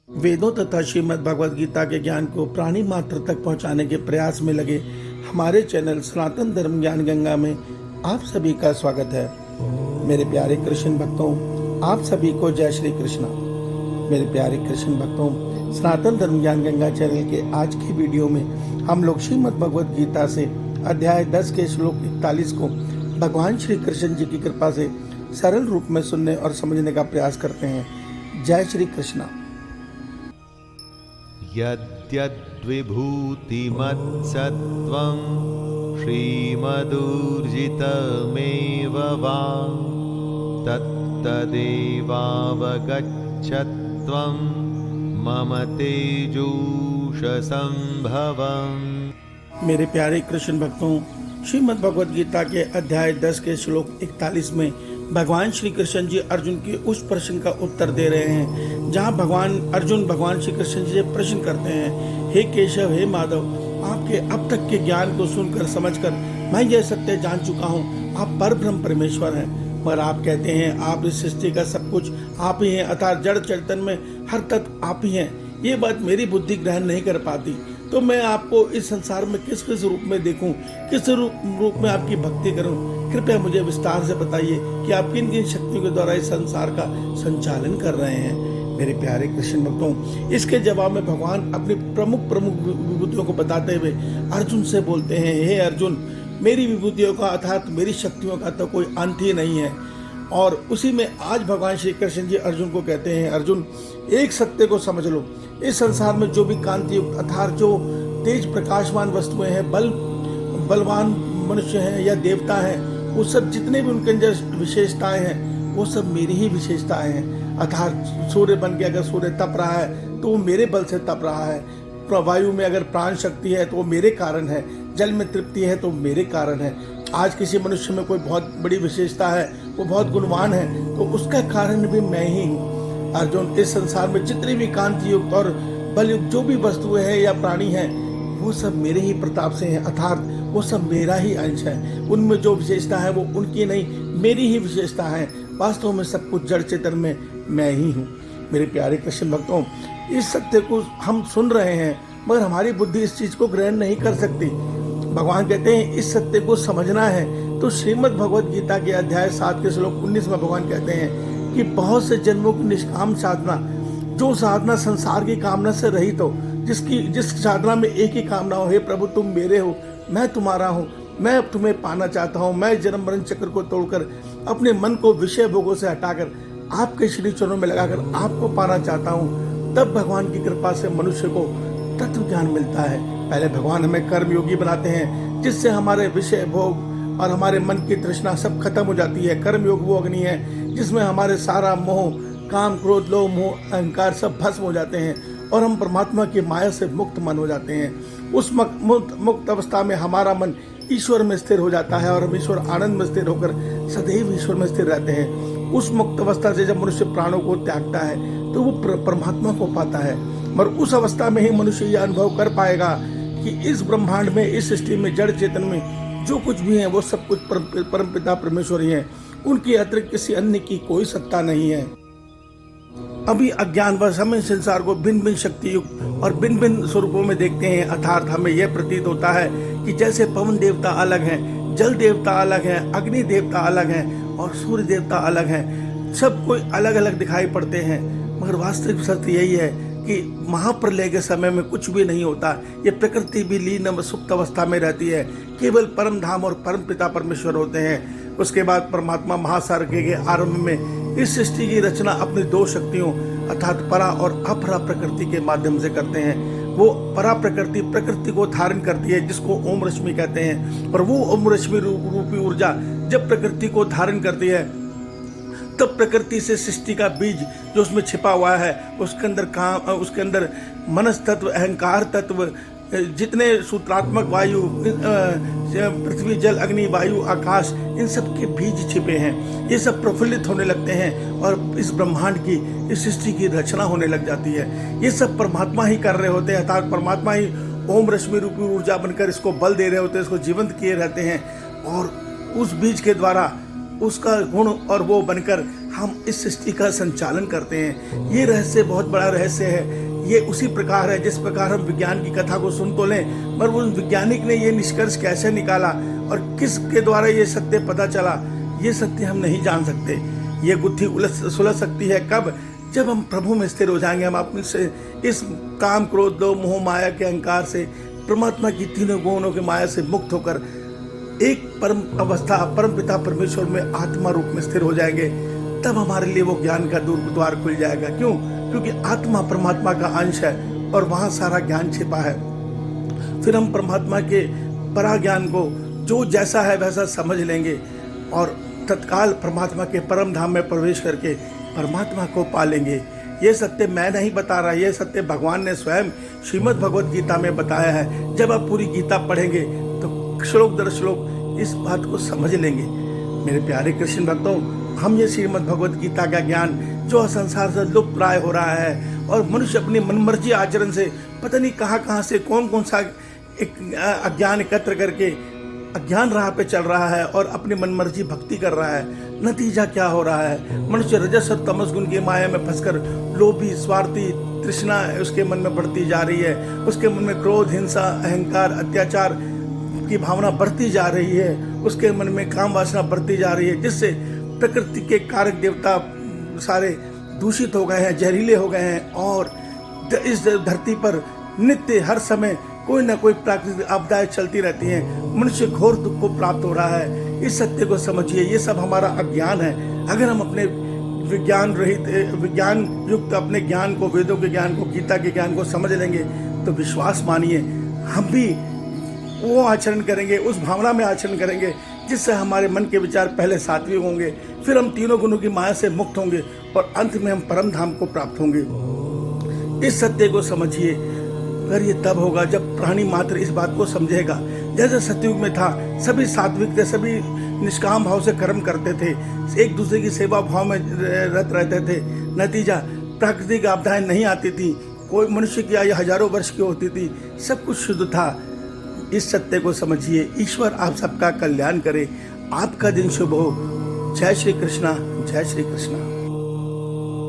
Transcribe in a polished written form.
वेदों तथा श्रीमद् भगवद गीता के ज्ञान को प्राणी मात्र तक पहुंचाने के प्रयास में लगे हमारे चैनल सनातन धर्म ज्ञान गंगा में आप सभी का स्वागत है। मेरे प्यारे कृष्ण भक्तों, आप सभी को जय श्री कृष्णा। मेरे प्यारे कृष्ण भक्तों, सनातन धर्म ज्ञान गंगा चैनल के आज की वीडियो में हम लोग श्रीमद् भगवद गीता से अध्याय 10 के श्लोक 41 को भगवान श्री कृष्ण जी की कृपा से सरल रूप में सुनने और समझने का प्रयास करते हैं। जय श्री कृष्णा। यद्यद्विभूतिमत्सत्त्वं श्रीमदूर्जितमेव वा तत्तदेवावगच्छत्वं मम तेजूषसंभवम्। मेरे प्यारे कृष्ण भक्तों, श्रीमद् भगवद गीता के अध्याय 10 के श्लोक 41 में भगवान श्री कृष्ण जी अर्जुन के उस प्रश्न का उत्तर दे रहे हैं जहां भगवान श्री कृष्ण जी से प्रश्न करते हैं, हे केशव, हे माधव, आपके अब तक के ज्ञान को सुनकर समझकर मैं यह सत्य जान चुका हूं, आप परब्रह्म परमेश्वर हैं। पर आप कहते हैं आप इस सृष्टि का सब कुछ आप ही हैं, अर्थात जड़ चेतन में हर तत्व आप ही हैं। ये बात मेरी बुद्धि ग्रहण नहीं कर पाती, तो मैं आपको इस संसार में किस किस रूप में देखूं, किस रूप में आपकी भक्ति करूं। कृपया मुझे विस्तार से बताइए कि आप किन किन शक्तियों के द्वारा इस संसार का संचालन कर रहे हैं। मेरे प्यारे कृष्ण भक्तों, इसके जवाब में भगवान अपनी प्रमुख विभूतियों को बताते हुए अर्जुन से बोलते हैं, हे अर्जुन, मेरी विभूतियों का अर्थात मेरी शक्तियों का तो कोई अंत ही नहीं है। और उसी में आज भगवान श्री कृष्ण जी अर्जुन को कहते हैं, अर्जुन, एक सत्य को समझ लो, इस संसार में जो भी कांति युक्त अर्थात जो तेज प्रकाशमान वस्तुएं हैं, बलवान मनुष्य हैं या देवता हैं, वो सब जितने भी उनके अंदर विशेषताएं हैं वो सब मेरी ही विशेषताएं हैं। अर्थात सूर्य बन के अगर सूर्य तप रहा है तो वो मेरे बल से तप रहा है, वायु में अगर प्राण शक्ति है तो वो मेरे कारण है, जल में तृप्ति है तो मेरे कारण है। आज किसी मनुष्य में कोई बहुत बड़ी विशेषता है, वो बहुत गुणवान है, तो उसका कारण भी मैं ही हूँ। अर्जुन, इस संसार में जितनी भी कांति युक्त और बल युक्त जो भी वस्तुएं हैं या प्राणी हैं वो सब मेरे ही प्रताप से हैं, अर्थात वो सब मेरा ही अंश है। उनमें जो विशेषता है वो उनकी नहीं, मेरी ही विशेषता है। वास्तव में सब कुछ जड़ चेतन में मैं ही हूँ। मेरे प्यारे कृष्ण भक्तों, इस सत्य को हम सुन रहे हैं मगर हमारी बुद्धि इस चीज को ग्रहण नहीं कर सकती। भगवान कहते हैं इस सत्य को समझना है तो श्रीमद् भगवद गीता के अध्याय 7 के श्लोक 19 में भगवान कहते हैं कि बहुत से जन्मों की निष्काम साधना, जो साधना संसार की कामना से रहित हो, जिस साधना में एक ही कामना हो, हे प्रभु तुम मेरे हो, मैं तुम्हारा हूँ, मैं तुम्हें पाना चाहता हूँ, मैं जन्म मरण चक्र को तोड़कर अपने मन को विषय भोगों से हटाकर आपके श्री चरणों में लगाकर आपको पाना चाहता हूँ, तब भगवान की कृपा से मनुष्य को तत्व ज्ञान मिलता है। पहले भगवान हमें कर्म योगी बनाते हैं जिससे हमारे विषय भोग और हमारे मन की तृष्णा सब खत्म हो जाती है। कर्म योग वो अग्नि है जिसमें हमारे सारा मोह, काम, क्रोध, लोभ, मोह, अहंकार सब भस्म हो जाते हैं और हम परमात्मा की माया से मुक्त मन हो जाते हैं। उस मुक्त अवस्था में हमारा मन ईश्वर में स्थिर हो जाता है और हम ईश्वर आनंद में स्थिर होकर सदैव ईश्वर में स्थिर रहते हैं। उस मुक्त अवस्था से जब मनुष्य प्राणों को त्यागता है तो वो परमात्मा को पाता है। और उस अवस्था में ही मनुष्य यह अनुभव कर पाएगा कि इस ब्रह्मांड में, इस सृष्टि में, जड़ चेतन में जो कुछ भी है वो सब कुछ परमपिता परमेश्वर ही है। उनके अतिरिक्त किसी अन्य की कोई सत्ता नहीं है। अभी अज्ञानवश हम संसार को भिन्न भिन्न शक्ति युक्त और भिन्न भिन्न स्वरूपों में देखते हैं, अर्थात हमें यह प्रतीत होता है कि जैसे पवन देवता अलग हैं, जल देवता अलग हैं, अग्नि देवता अलग हैं और सूर्य देवता अलग हैं। सब कोई अलग अलग दिखाई पड़ते हैं, मगर वास्तविक सत्य यही है कि महाप्रलय के समय में कुछ भी नहीं होता। ये प्रकृति भी लीन सुप्त अवस्था में रहती है, केवल परम धाम और परम पिता परमेश्वर होते हैं। उसके बाद परमात्मा महासागर के आरंभ में इस सृष्टि की रचना अपनी दो शक्तियों अर्थात परा और अपरा प्रकृति के माध्यम से करते हैं। वो परा प्रकृति को धारण करती है जिसको ओम रश्मि कहते हैं, और वो ओम रश्मि रूपी ऊर्जा जब प्रकृति को धारण करती है तब प्रकृति से सृष्टि का बीज जो उसमें छिपा हुआ है उसके अंदर मनस तत्व, अहंकार तत्व, जितने सूत्रात्मक वायु, पृथ्वी, जल, अग्नि, वायु, आकाश, इन सब के बीज छिपे हैं। ये सब प्रफुल्लित होने लगते हैं और इस ब्रह्मांड की, इस सृष्टि की रचना होने लग जाती है। ये सब परमात्मा ही कर रहे होते हैं, अर्थात परमात्मा ही ओम रश्मि रूपी ऊर्जा बनकर इसको बल दे रहे होते हैं, इसको जीवंत किए रहते हैं। और उस बीज के द्वारा उसका गुण और वो बनकर हम इस सृष्टि का संचालन करते हैं। ये रहस्य बहुत बड़ा रहस्य है। ये उसी प्रकार है जिस प्रकार हम विज्ञान की कथा को सुन तो लें, मगर उन वैज्ञानिक ने ये निष्कर्ष कैसे निकाला और किसके द्वारा ये सत्य पता चला, ये सत्य हम नहीं जान सकते। ये गुत्थी सुलझ सकती है कब? जब हम प्रभु में स्थिर हो जाएंगे। हम अपने से इस काम, क्रोध, लोभ, मोह, माया के अहंकार से, परमात्मा की तीनों गुणों की माया से मुक्त होकर एक परम अवस्था, परम पिता परमेश्वर में आत्मा रूप में स्थिर हो जाएंगे। तब हमारे लिए वो ज्ञान का द्वार खुल जाएगा। क्यों? क्योंकि आत्मा परमात्मा का अंश है और वहां सारा ज्ञान छिपा है। फिर हम परमात्मा के परा ज्ञान को जो जैसा है वैसा समझ लेंगे और तत्काल परमात्मा के परम धाम में प्रवेश करके परमात्मा को पालेंगे। ये सत्य मैं नहीं बता रहा, ये सत्य भगवान ने स्वयं श्रीमद् भगवद गीता में बताया है। जब आप पूरी गीता पढ़ेंगे तो श्लोक दर श्लोक इस बात को समझ लेंगे। मेरे प्यारे कृष्ण भक्तों, हम ये श्रीमद् भगवद गीता का ज्ञान जो संसार से लुप्त प्राय हो रहा है और मनुष्य अपनी मनमर्जी आचरण से पता नहीं कहाँ से कौन सा एक अज्ञान एकत्र करके अज्ञान राह पे चल रहा है और अपनी मनमर्जी भक्ति कर रहा है। नतीजा क्या हो रहा है? मनुष्य रजस और तमस गुण की माया में फंसकर लोभी, स्वार्थी, तृष्णा उसके मन में बढ़ती जा रही है। उसके मन में क्रोध, हिंसा, अहंकार, अत्याचार की भावना बढ़ती जा रही है। उसके मन में काम वासना बढ़ती जा रही है, जिससे प्रकृति के कारक देवता सारे दूषित हो गए हैं, जहरीले हो गए हैं और इस धरती पर नित्य हर समय कोई ना कोई प्राकृतिक आपदाएं चलती रहती हैं। मनुष्य घोर दुख को प्राप्त हो रहा है। इस सत्य को समझिए, ये सब हमारा अज्ञान है। अगर हम अपने विज्ञान युक्त अपने ज्ञान को, वेदों के ज्ञान को, गीता के ज्ञान को समझ लेंगे तो विश्वास मानिए हम भी वो आचरण करेंगे, उस भावना में आचरण करेंगे जिससे हमारे मन के विचार पहले सात्विक होंगे, फिर हम तीनों गुणों की माया से मुक्त होंगे और अंत में हम परम धाम को प्राप्त होंगे। इस सत्य को समझिए। अगर ये तब होगा जब प्राणी मात्र इस बात को समझेगा। जैसे सतयुग में था, सभी सात्विक थे, सभी निष्काम भाव से कर्म करते थे, एक दूसरे की सेवा भाव में रत रहते थे। नतीजा प्राकृतिक आपदाएं नहीं आती थी, कोई मनुष्य की आयु हजारों वर्ष की होती थी, सब कुछ शुद्ध था। इस सत्य को समझिए। ईश्वर आप सबका कल्याण करे। आपका दिन शुभ हो। जय श्री कृष्णा, जय श्री कृष्णा।